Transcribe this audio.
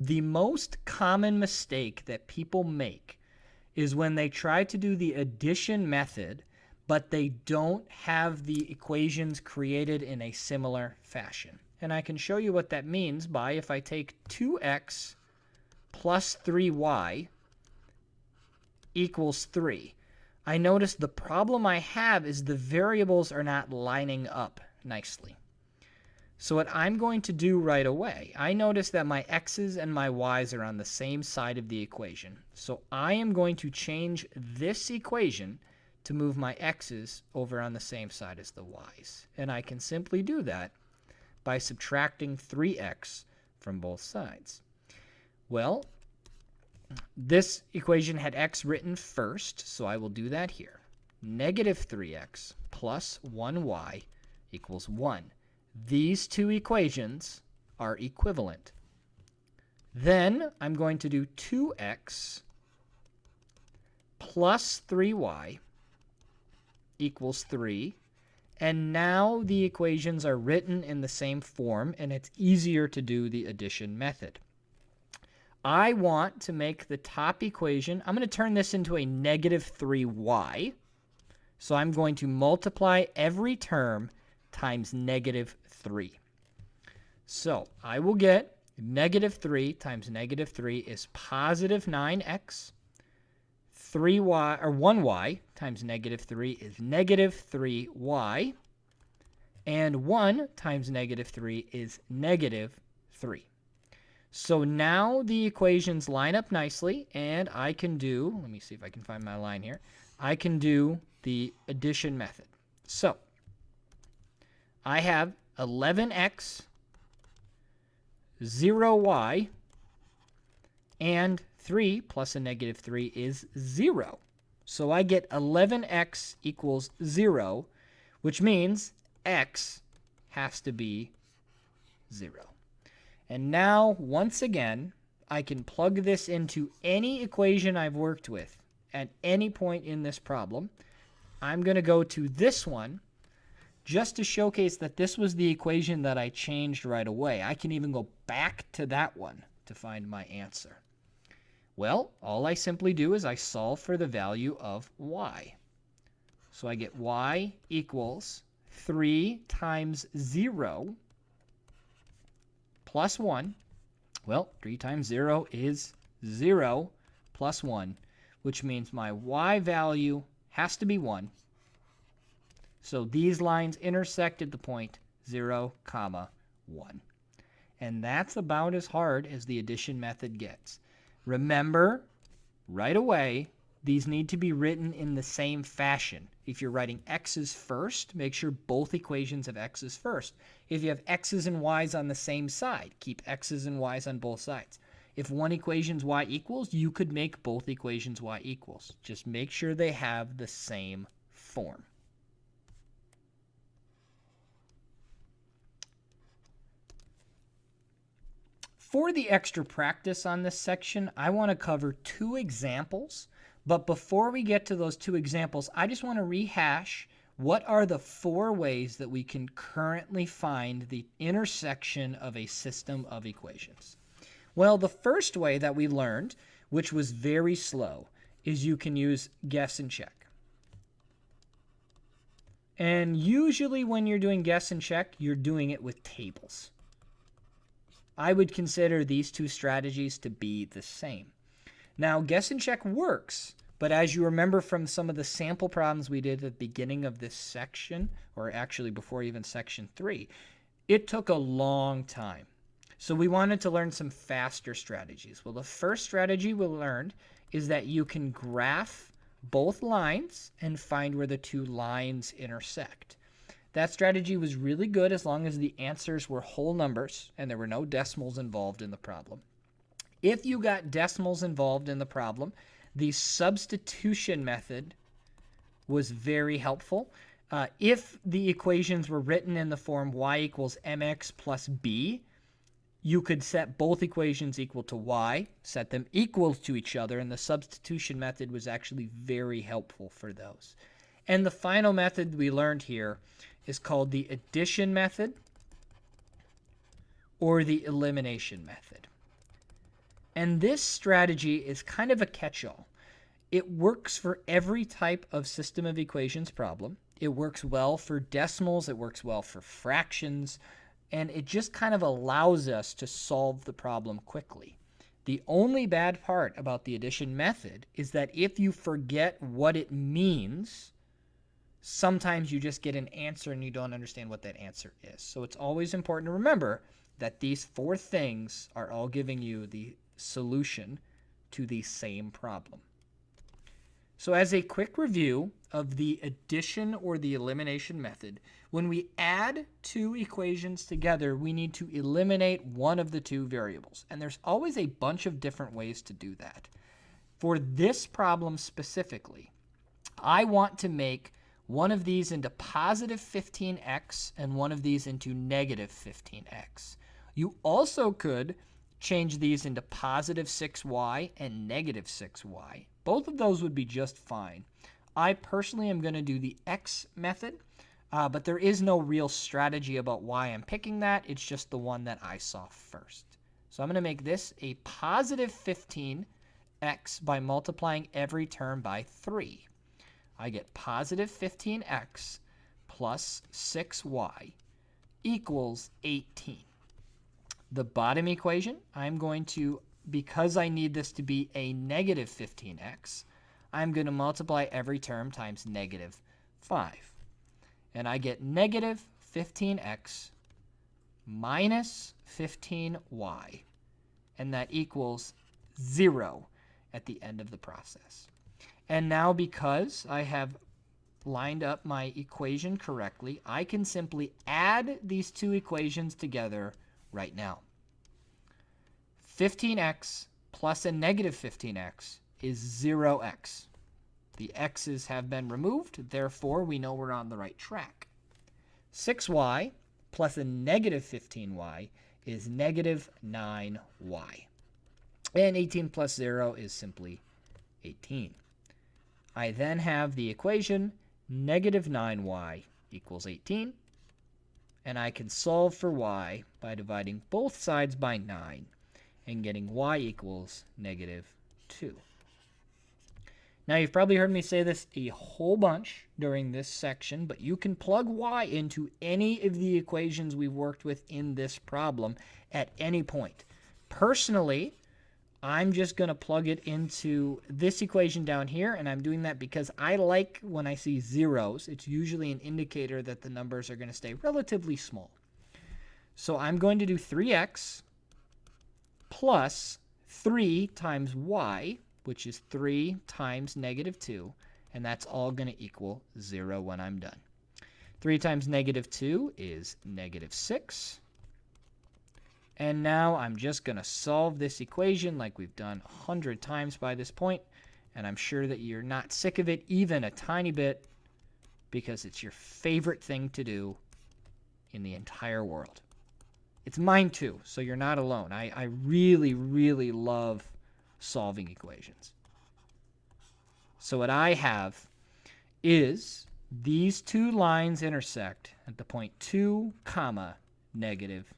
The most common mistake that people make is when they try to do the addition method, but they don't have the equations created in a similar fashion. And I can show you what that means by if I take 2x plus 3y equals 3. I notice the problem I have is the variables are not lining up nicely. So what I'm going to do right away, I notice that my x's and my y's are on the same side of the equation. So I am going to change this equation to move my x's over on the same side as the y's. And I can simply do that by subtracting 3x from both sides. Well, this equation had x written first, so I will do that here. Negative 3x plus 1y equals 1. These two equations are equivalent. Then I'm going to do 2x plus 3y equals 3. And now the equations are written in the same form, and it's easier to do the addition method. I want to make the top equation, I'm going to turn this into a negative 3y. So I'm going to multiply every term times negative 3. So I will get negative 3 times negative 3 is positive 9x. 3y, or 1y times negative 3 is negative 3y. And 1 times negative 3 is negative 3. So now the equations line up nicely, and I can do, let me see if I can find my line here. I can do the addition method. So I have 11x, 0y, and 3 plus a negative 3 is 0. So I get 11x equals 0, which means x has to be 0. And now, once again, I can plug this into any equation I've worked with at any point in this problem. I'm going to go to this one just to showcase that this was the equation that I changed right away. I can even go back to that one to find my answer. Well, all I simply do is I solve for the value of y. So I get y equals 3 times 0 plus 1. Well, 3 times 0 is 0 plus 1, which means my y value has to be 1. So these lines intersect at the point 0, 1. And that's about as hard as the addition method gets. Remember, right away, these need to be written in the same fashion. If you're writing x's first, make sure both equations have x's first. If you have x's and y's on the same side, keep x's and y's on both sides. If one equation's y equals, you could make both equations y equals. Just make sure they have the same form. For the extra practice on this section, I want to cover 2 examples. But before we get to those 2 examples, I just want to rehash what are the 4 ways that we can currently find the intersection of a system of equations. Well, the first way that we learned, which was very slow, is you can use guess and check. And usually when you're doing guess and check, you're doing it with tables. I would consider these 2 strategies to be the same. Now, guess and check works, but as you remember from some of the sample problems we did at the beginning of this section, or actually before even section 3, it took a long time. So we wanted to learn some faster strategies. Well, the first strategy we learned is that you can graph both lines and find where the 2 lines intersect. That strategy was really good as long as the answers were whole numbers and there were no decimals involved in the problem. If you got decimals involved in the problem, the substitution method was very helpful. If the equations were written in the form y equals mx plus b, you could set both equations equal to y, set them equal to each other, and the substitution method was actually very helpful for those. And the final method we learned here is called the addition method or the elimination method. And this strategy is kind of a catch-all. It works for every type of system of equations problem. It works well for decimals, it works well for fractions, and it just kind of allows us to solve the problem quickly. The only bad part about the addition method is that if you forget what it means, sometimes you just get an answer and you don't understand what that answer is. So it's always important to remember that these 4 things are all giving you the solution to the same problem. So as a quick review of the addition or the elimination method, when we add 2 equations together, we need to eliminate one of the 2 variables. And there's always a bunch of different ways to do that. For this problem specifically, I want to make one of these into positive 15x and one of these into negative 15x. You also could change these into positive 6y and negative 6y. Both of those would be just fine. I personally am going to do the x method, but there is no real strategy about why I'm picking that. It's just the one that I saw first. So I'm going to make this a positive 15x by multiplying every term by 3. I get positive 15x plus 6y equals 18. The bottom equation, I'm going to, because I need this to be a negative 15x, I'm going to multiply every term times negative 5. And I get negative 15x minus 15y. And that equals 0 at the end of the process. And now because I have lined up my equation correctly, I can simply add these 2 equations together right now. 15x plus a negative 15x is 0x. The x's have been removed, therefore we know we're on the right track. 6y plus a negative 15y is negative 9y. And 18 plus 0 is simply 18. I then have the equation negative 9y equals 18. And I can solve for y by dividing both sides by 9 and getting y equals negative 2. Now, you've probably heard me say this a whole bunch during this section, but you can plug y into any of the equations we've worked with in this problem at any point. Personally, I'm just going to plug it into this equation down here, and I'm doing that because I like when I see zeros. It's usually an indicator that the numbers are going to stay relatively small. So I'm going to do 3x plus 3 times y, which is 3 times negative 2, and that's all going to equal 0 when I'm done. 3 times negative 2 is negative 6. And now I'm just going to solve this equation like we've done 100 times by this point, and I'm sure that you're not sick of it even a tiny bit because it's your favorite thing to do in the entire world. It's mine too, so you're not alone. I really, really love solving equations. So what I have is these 2 lines intersect at the point 2, comma, negative